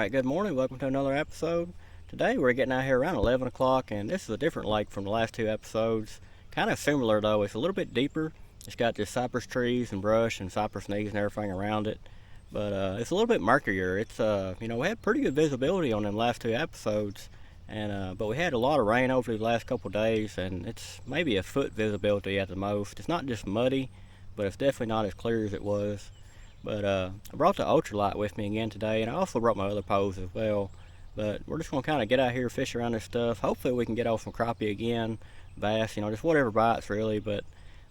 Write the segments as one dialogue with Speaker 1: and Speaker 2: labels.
Speaker 1: Alright, good morning. Welcome to another episode. Today we're getting out here around 11 o'clock, and this is a different lake from the last two episodes. Kind of similar though, it's a little bit deeper. It's got just cypress trees and brush and cypress knees and everything around it. But it's a little bit murkier. It's, we had pretty good visibility on them last two episodes. But we had a lot of rain over the last couple days, and it's maybe a foot visibility at the most. It's not just muddy, but it's definitely not as clear as it was. But I brought the Ultralight with me again today, and I also brought my other poles as well. But we're just going to kind of get out here, fish around this stuff. Hopefully we can get off some crappie again, bass, just whatever bites really. But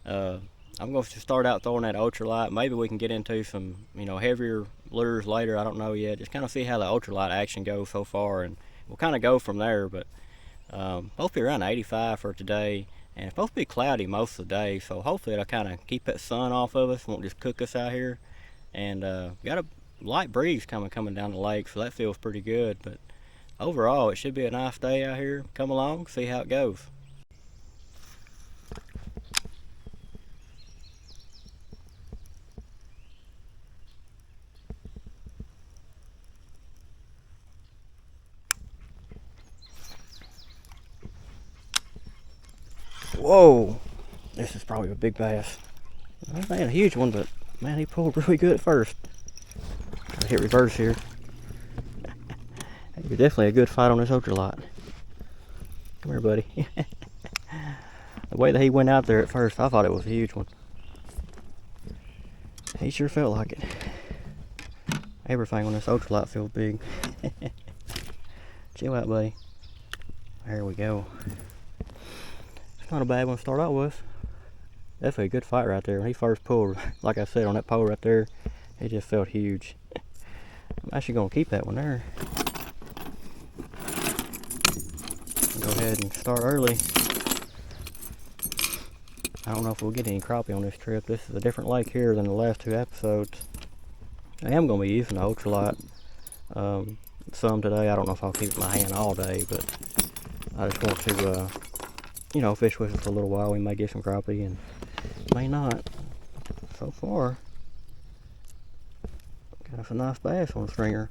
Speaker 1: I'm going to start out throwing that Ultralight. Maybe we can get into some, heavier lures later. I don't know yet. Just kind of see how the Ultralight action goes so far, and we'll kind of go from there. But supposed to be around 85 for today, and it's supposed to be cloudy most of the day. So hopefully it'll kind of keep that sun off of us. Won't just cook us out here. And got a light breeze coming down the lake, so that feels pretty good. But overall, it should be a nice day out here. Come along, see how it goes. Whoa, this is probably a big bass. Man, a huge one, but man, he pulled really good at first. Gotta hit reverse here. You're definitely a good fight on this Ultralight. Come here, buddy. The way that he went out there at first, I thought it was a huge one. He sure felt like it. Everything on this Ultralight feels big. Chill out, buddy. There we go. It's not a bad one to start out with. Definitely a good fight right there. When he first pulled, like I said, on that pole right there, it just felt huge. I'm actually going to keep that one there. Go ahead and start early. I don't know if we'll get any crappie on this trip. This is a different lake here than the last two episodes. I am going to be using the Ultralight some today. I don't know if I'll keep it in my hand all day, but I just want to, fish with it for a little while. We may get some crappie and may not. So far, got some nice bass on the stringer.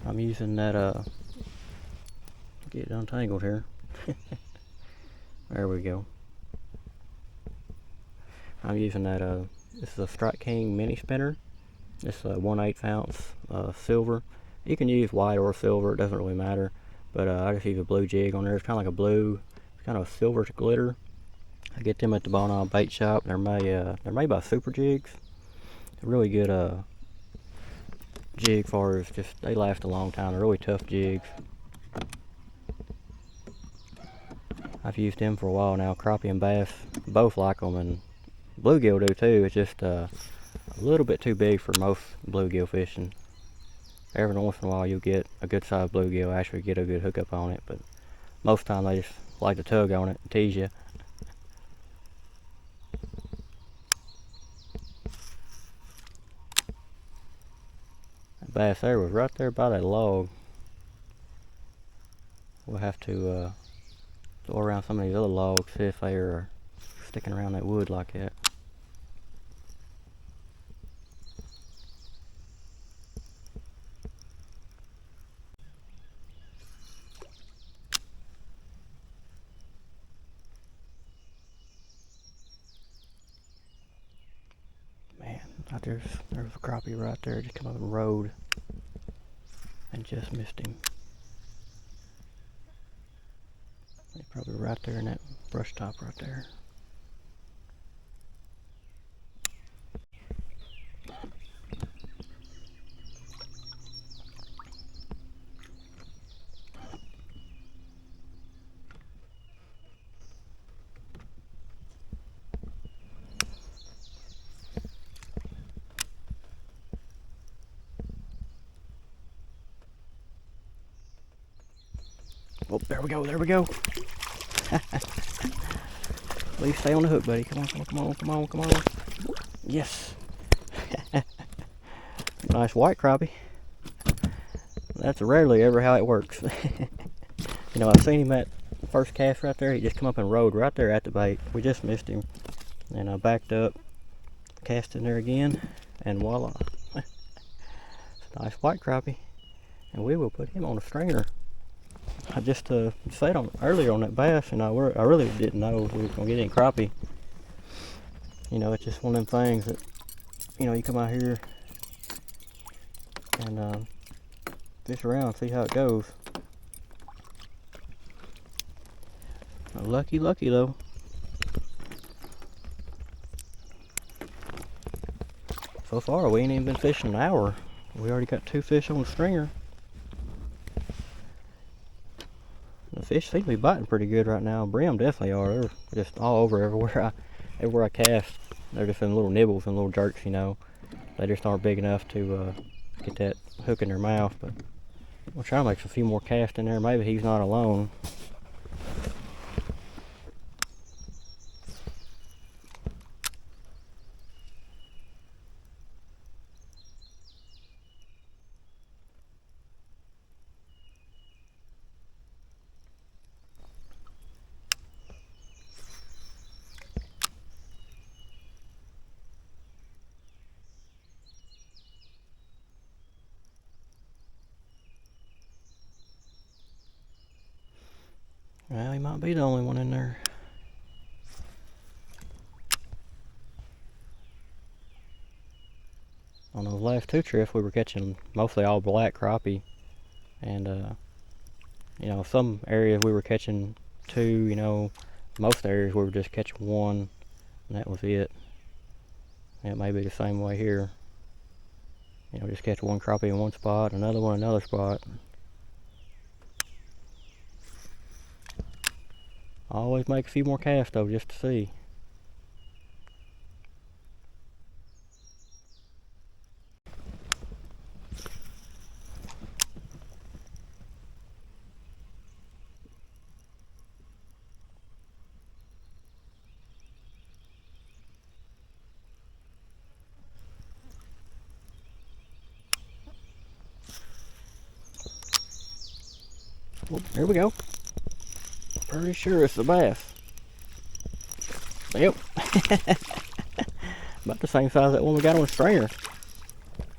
Speaker 1: I'm using that, get it untangled here. There we go. I'm using that, this is a Strike King mini spinner. It's a 1/8 ounce silver. You can use white or silver, it doesn't really matter. But I just use a blue jig on there. It's kind of like a blue, it's kind of a silver to glitter. I get them at the Bon Bait Shop. They're made by Super Jigs. They're really good jig for us. Just they last a long time. They're really tough jigs. I've used them for a while now. Crappie and bass both like them, and bluegill do too. It's just a little bit too big for most bluegill fishing. Every once in a while you'll get a good sized bluegill, actually get a good hookup on it, but most of the time they just like to tug on it and tease you. That bass there was right there by that log. We'll have to go around some of these other logs, see if they are sticking around that wood like that. There's a crappie right there, just come up the road and just missed him. He's probably right there in that brush top right there. Oh, there we go, there we go. Please stay on the hook, buddy. Come on, come on, come on, come on, come on. Yes. Nice white crappie. That's rarely ever how it works. I've seen him at the first cast right there. He just come up and rode right there at the bait. We just missed him. And I backed up, cast in there again, and voila. Nice white crappie. And we will put him on a stringer. I just said earlier on that bass, and I really didn't know if we were going to get any crappie. You know, it's just one of them things that, you know, you come out here and fish around, see how it goes. Lucky though. So far we ain't even been fishing an hour. We already got 2 fish on the stringer. The fish seem to be biting pretty good right now. Brim definitely are. They're just all over everywhere I cast. They're just in little nibbles and little jerks, you know. They just aren't big enough to get that hook in their mouth. But we'll try to make a few more casts in there. Maybe he's not alone. Well, he might be the only one in there. On those last 2 trips, we were catching mostly all black crappie, and you know, some areas we were catching 2. You know, most areas we were just catching 1, and that was it. And it may be the same way here. You know, just catch 1 crappie in one spot, another one in another spot. Always make a few more casts though, just to see. Oh, here we go. Pretty sure it's a bass. Yep. About the same size as that one we got on the stringer.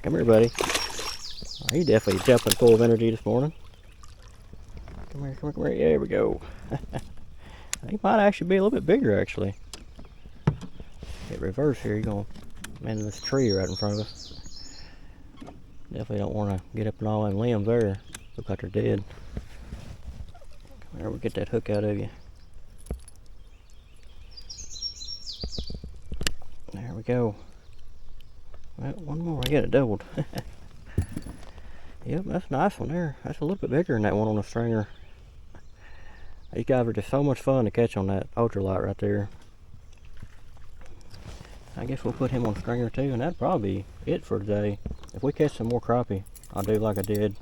Speaker 1: Come here, buddy. Oh, he definitely jumping full of energy this morning. Come here, come here, come here. Yeah, there we go. He might actually be a little bit bigger, actually. Hit reverse here. You're going to man this tree right in front of us. Definitely don't want to get up in all them limbs there. Look like they're dead. Come here, we'll get that hook out of you. There we go. Well, one more, I get it doubled. Yep, that's a nice one there. That's a little bit bigger than that one on the stringer. These guys are just so much fun to catch on that ultralight right there. I guess we'll put him on stringer too, and that'd probably be it for today. If we catch some more crappie, I'll do like I did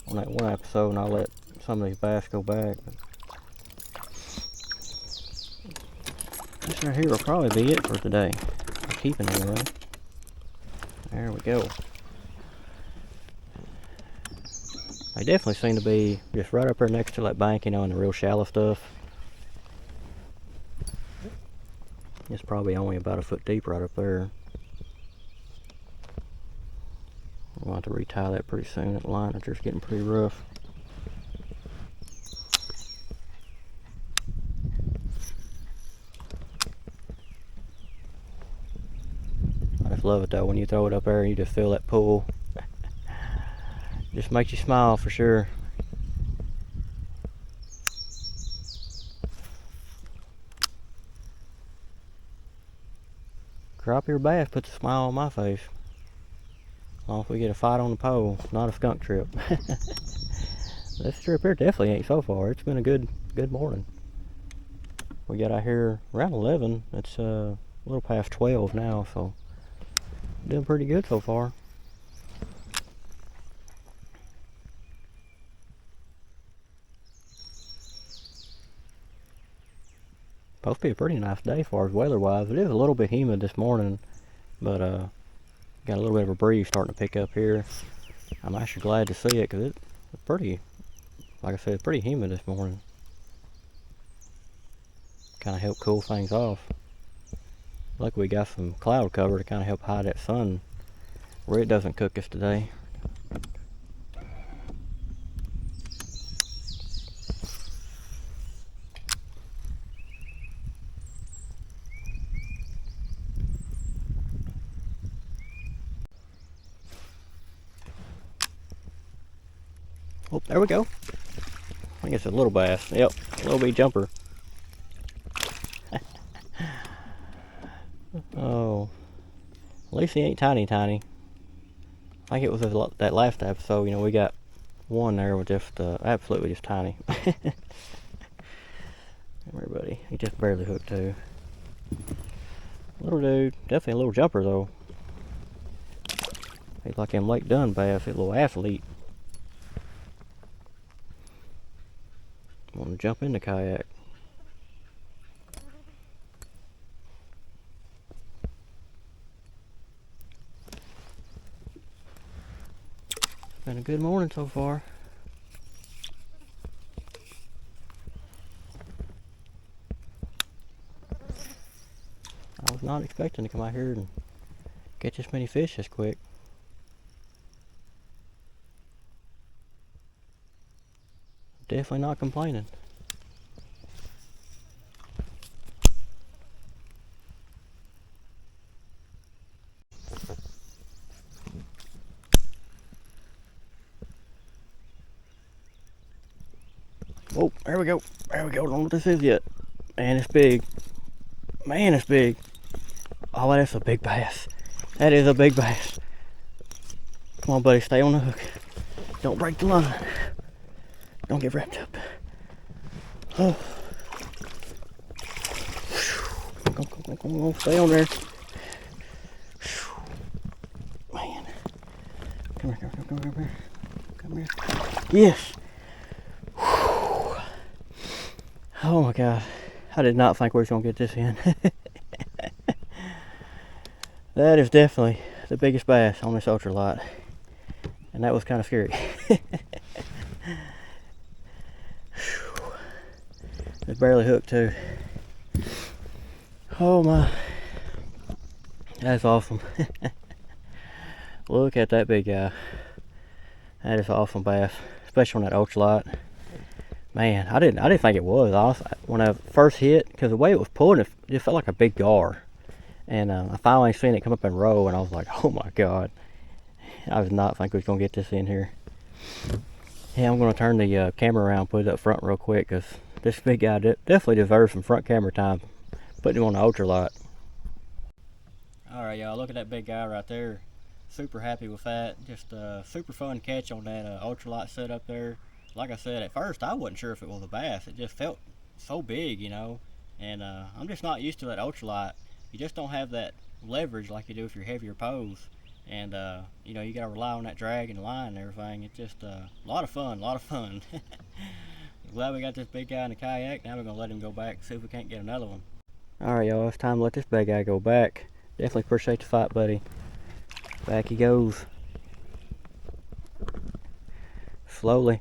Speaker 1: on that one episode, and I'll let some of these bass go back. But this right here will probably be it for today. I'm keeping it anyway. There we go. They definitely seem to be just right up there next to that bank, you know, in the real shallow stuff. It's probably only about a foot deep right up there. We'll have to retie that pretty soon. That line is just getting pretty rough. I just love it though, when you throw it up there and you just feel that pull. Just makes you smile for sure. Crappie or bass puts a smile on my face. As long as we get a fight on the pole, not a skunk trip. This trip here definitely ain't so far. It's been a good morning. We got out here around 11. It's a little past 12 now, so doing pretty good so far. Supposed to be a pretty nice day as far as weather wise. It is a little bit humid this morning, but got a little bit of a breeze starting to pick up here. I'm actually glad to see it because it's pretty, like I said, it's pretty humid this morning. Kind of help cool things off. Luckily we got some cloud cover to kind of help hide that sun where it doesn't cook us today. Oh, there we go. I think it's a little bass. Yep, little bitty jumper. Oh, at least he ain't tiny. I think it was that last episode, you know, we got one there with just absolutely just tiny. Everybody, he just barely hooked too. Little dude, definitely a little jumper though. He's like him Lake Dunn bass, a little athlete. Want to jump in the kayak. It's been a good morning so far. I was not expecting to come out here and catch this many fish this quick. Definitely not complaining. Oh, there we go. There we go. Don't know what this is yet. Man, it's big. Man, it's big. Oh, that's a big bass. That is a big bass. Come on, buddy. Stay on the hook. Don't break the line. Don't get wrapped up. Oh. Come on. Stay on there. Man. Come here. Come here. Yes. Oh my God. I did not think we were going to get this in. That is definitely the biggest bass on this ultralight. And that was kind of scary. It barely hooked too. Oh my. That's awesome. Look at that big guy. That is an awesome bass. Especially on that ultralight. Man, I didn't think it was. When I first hit, because the way it was pulling, it just felt like a big gar. And I finally seen it come up and roll, and I was like, oh my God. I did not think we was going to get this in here. Yeah, I'm going to turn the camera around, put it up front real quick, because this big guy definitely deserves some front camera time, putting him on the ultralight. Alright, y'all, look at that big guy right there. Super happy with that. Just a super fun catch on that ultralight setup there. Like I said, at first I wasn't sure if it was a bass. It just felt so big, you know. And I'm just not used to that ultralight. You just don't have that leverage like you do if you're heavier pose. And you know, you gotta rely on that drag and line and everything. It's just a lot of fun. Glad we got this big guy in the kayak. Now we're gonna let him go back, see if we can't get another one. Alright, y'all, it's time to let this big guy go back. Definitely appreciate the fight, buddy. Back he goes. Slowly.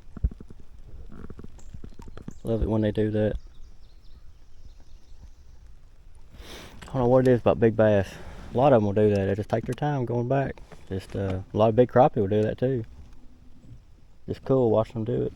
Speaker 1: Love it when they do that. I don't know what it is about big bass. A lot of them will do that. They just take their time going back. Just a lot of big crappie will do that too. It's cool watching them do it.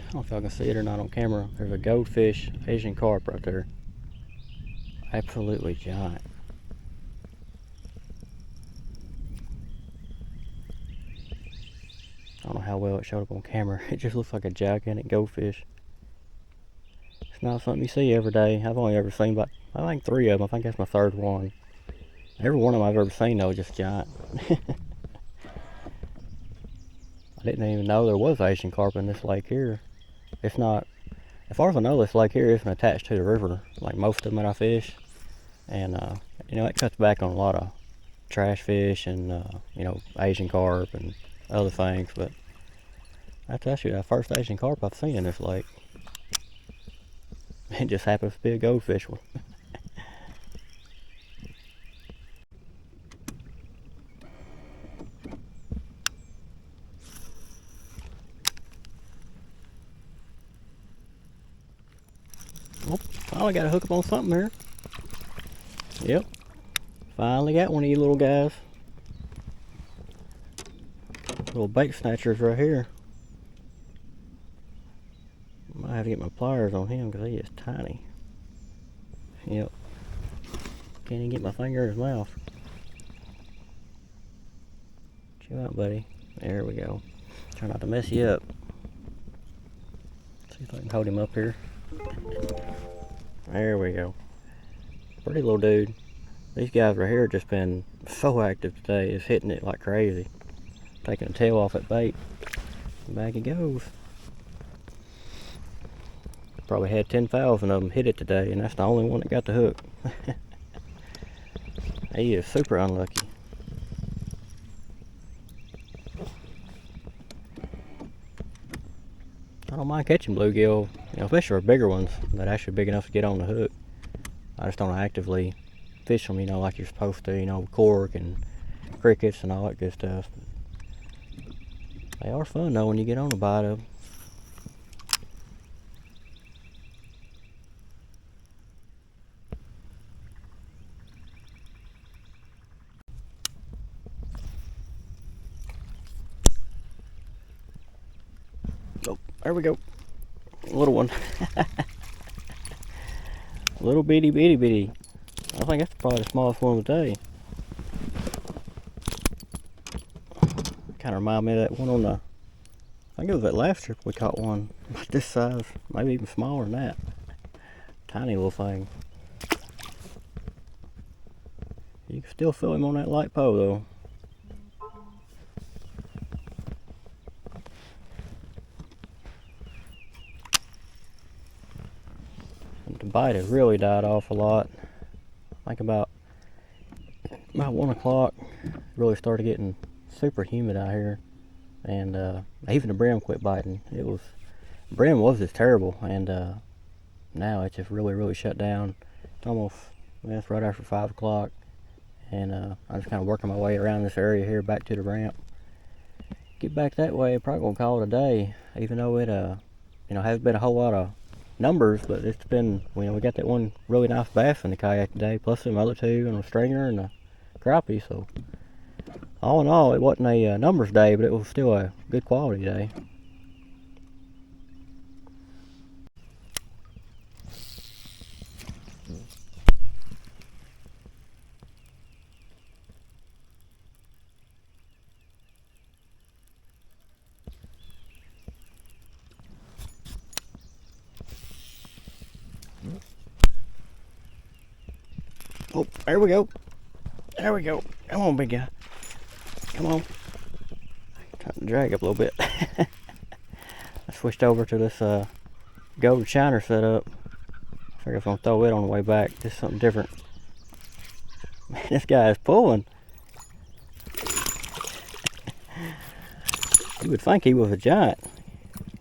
Speaker 1: I don't know if y'all can see it or not on camera. There's a goldfish Asian carp right there. Absolutely giant. I don't know how well it showed up on camera. It just looks like a gigantic goldfish. It's not something you see every day. I've only ever seen about, I think 3 of them. I think that's my 3rd one. Every one of them I've ever seen though is just giant. I didn't even know there was Asian carp in this lake here. It's not as far as I know, this lake here isn't attached to the river like most of them that I fish. And, you know, it cuts back on a lot of trash fish and, you know, Asian carp and other things. But that's actually the first Asian carp I've seen in this lake. It just happens to be a goldfish one. Oh, finally got to hook up on something here. Yep, finally got one of you little guys. Little bait snatchers right here. Might have to get my pliers on him because he is tiny. Yep, can't even get my finger in his mouth. Chill out, buddy. There we go. Try not to mess you up. See if I can hold him up here. There we go. Pretty little dude. These guys right here just been so active today. It's hitting it like crazy. Taking the tail off that bait. Back he goes. Probably had 10,000 of them hit it today, and that's the only one that got the hook. He is super unlucky. I don't mind catching bluegill, you know, especially for bigger ones that are actually big enough to get on the hook. I just don't actively fish them, you know, like you're supposed to, you know, cork and crickets and all that good stuff. They are fun though when you get on a bite of them. Oh, there we go. Little one. Little bitty bitty bitty. I think that's probably the smallest one of the day. Kind of remind me of that one on the, I think it was that last trip we caught one about this size, maybe even smaller than that. Tiny little thing. You can still feel him on that light pole though. The bite has really died off a lot. I think about 1 o'clock, really started getting super humid out here, and even the brim quit biting. Brim was just terrible, and now it's just really shut down. It's almost, well, it's right after 5 o'clock, and I'm just kind of working my way around this area here back to the ramp. Get back that way, probably gonna call it a day, even though it you know, hasn't been a whole lot of numbers, but it's been, you know, we got that one really nice bass in the kayak today, plus some other two and a stringer and a crappie. So all in all, it wasn't a numbers day, but it was still a good quality day. Oh, there we go. There we go. Come on, big guy. Come on. Trying to drag up a little bit. I switched over to this gold shiner setup. I figured I was going to throw it on the way back. Just something different. Man, this guy is pulling. You would think he was a giant.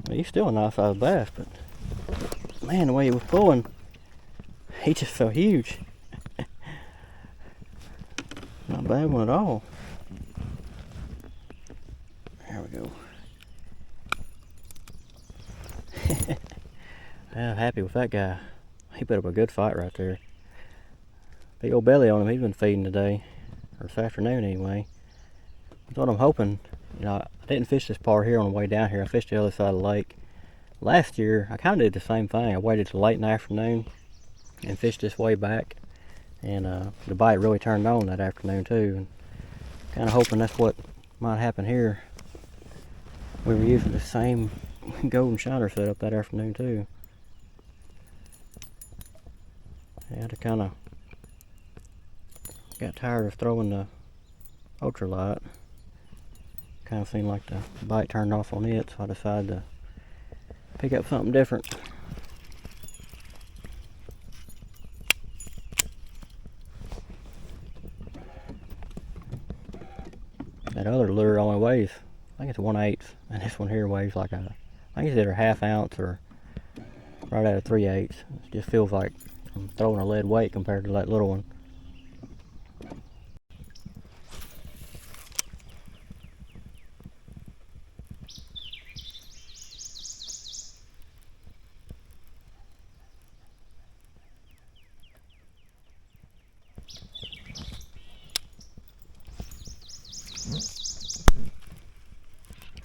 Speaker 1: Well, he's still a nice sized bass, but man, the way he was pulling, he just felt huge. Not a bad one at all. There we go. I'm happy with that guy. He put up a good fight right there. Big old belly on him. He's been feeding today, or this afternoon anyway. That's what I'm hoping. You know, I didn't fish this part here on the way down here. I fished the other side of the lake. Last year, I kind of did the same thing. I waited till late in the afternoon and fished this way back. And the bite really turned on that afternoon too. And kind of hoping that's what might happen here. We were using the same golden shiner setup that afternoon too. I had to kind of got tired of throwing the ultralight. Kind of seemed like the bite turned off on it, so I decided to pick up something different. That other lure only weighs, I think it's 1/8, and this one here weighs like I think it's either 1/2 ounce or right at a 3/8. It just feels like I'm throwing a lead weight compared to that little one.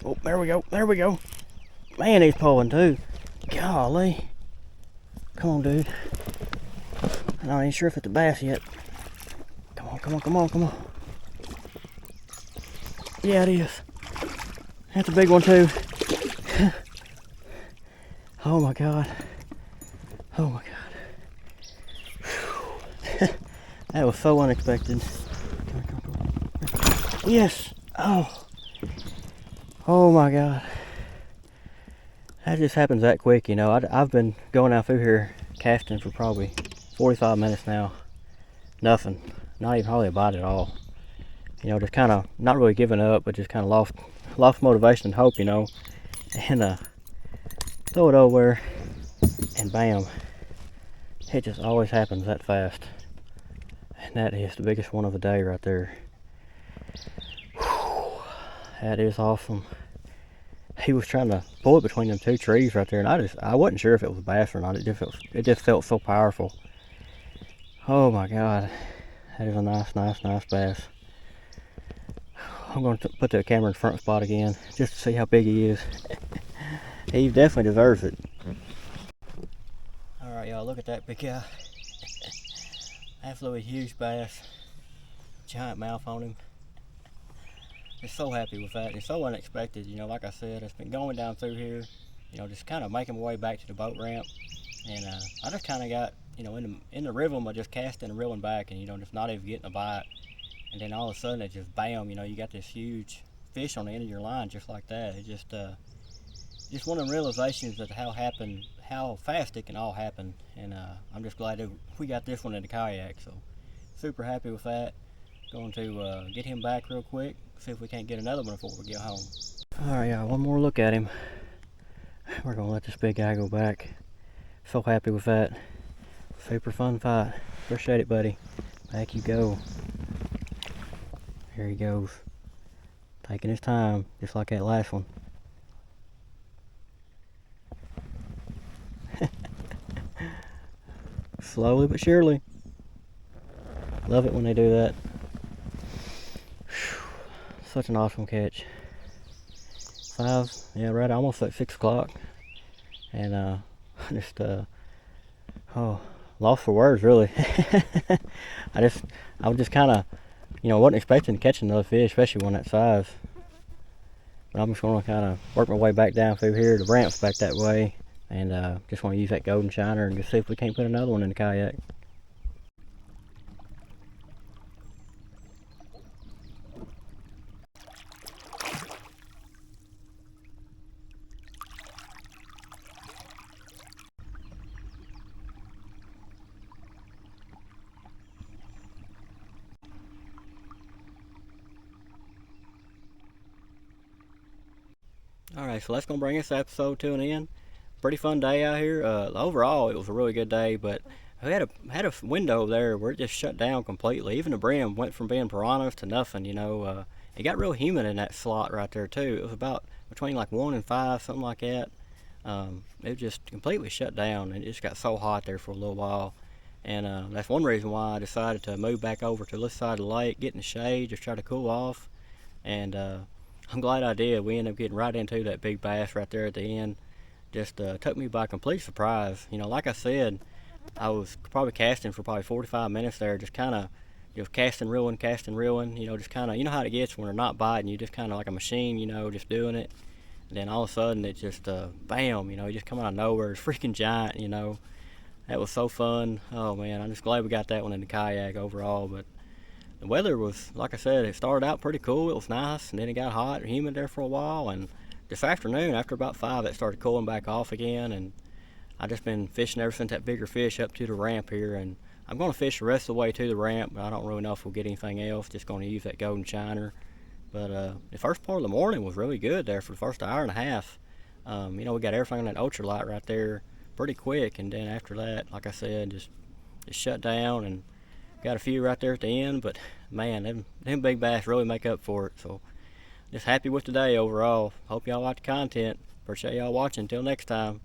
Speaker 1: Oh, there we go, there we go. Man, he's pulling too. Golly. Come on, dude. I'm not even sure if it's a bass yet. Come on, come on, come on, come on. Yeah, it is. That's a big one too. Oh my God. Oh my God. That was so unexpected. Yes. Oh. Oh my God. That just happens that quick, you know. I've been going out through here casting for probably 45 minutes now. Nothing. Not even hardly a bite at all. You know, just kind of not really giving up, but just kind of lost motivation and hope, you know. And throw it over and bam. It just always happens that fast. And that is the biggest one of the day right there. Whew. That is awesome. He was trying to pull it between them two trees right there, and I wasn't sure if it was a bass or not. It just felt so powerful. Oh my God, that is a nice bass. I'm going to put the camera in the front spot again just to see how big he is. He definitely deserves it. All right, y'all, look at that big guy. Absolutely huge bass, giant mouth on him. Just so happy with that. It's so unexpected, you know. Like I said, it's been going down through here, you know, just kind of making my way back to the boat ramp, and I just kind of got, you know, in the rhythm of just casting and reeling back, and you know, just not even getting a bite, and then all of a sudden it just bam, you know, you got this huge fish on the end of your line just like that. It just one of the realizations of how fast it can all happen, and I'm just glad that we got this one in the kayak. So super happy with that. Going to get him back real quick, see if we can't get another one before we get home. Alright, y'all, one more look at him. We're gonna let this big guy go back. So happy with that. Super fun fight. Appreciate it, buddy. Back you go. Here he goes. Taking his time, just like that last one. Slowly but surely. Love it when they do that. Such an awesome catch. 5, yeah, right, almost at 6 o'clock. And just lost for words, really. I was just kind of, you know, wasn't expecting to catch another fish, especially one that size. But I'm just going to kind of work my way back down through here. The ramp's back that way, and just want to use that golden shiner and just see if we can't put another one in the kayak. Alright, so that's going to bring this episode to an end. Pretty fun day out here. Overall, it was a really good day, but we had a window there where it just shut down completely. Even the brim went from being piranhas to nothing, you know. It got real humid in that slot right there, too. It was about between like 1 and 5, something like that. It just completely shut down, and it just got so hot there for a little while. And that's one reason why I decided to move back over to this side of the lake, get in the shade, just try to cool off. And I'm glad I did. We ended up getting right into that big bass right there at the end. Just took me by complete surprise. You know, like I said, I was probably casting for probably 45 minutes there, just kind of, you know, casting, reeling, you know, just kind of, you know how it gets when they're not biting, you just kind of like a machine, you know, just doing it. And then all of a sudden it just, bam, you know, it just come out of nowhere. It's freaking giant, you know. That was so fun. Oh man, I'm just glad we got that one in the kayak overall. But the weather was, like I said, it started out pretty cool. It was nice, and then it got hot and humid there for a while. And this afternoon, after about 5, it started cooling back off again. And I just been fishing ever since that bigger fish up to the ramp here. And I'm going to fish the rest of the way to the ramp, but I don't really know if we'll get anything else. Just going to use that golden shiner. But the first part of the morning was really good there for the first hour and a half. We got everything on that ultralight right there pretty quick, and then after that, like I said, just shut down and got a few right there at the end. But man, them big bass really make up for it. So just happy with the day overall. Hope y'all like the content. Appreciate y'all watching. Until next time.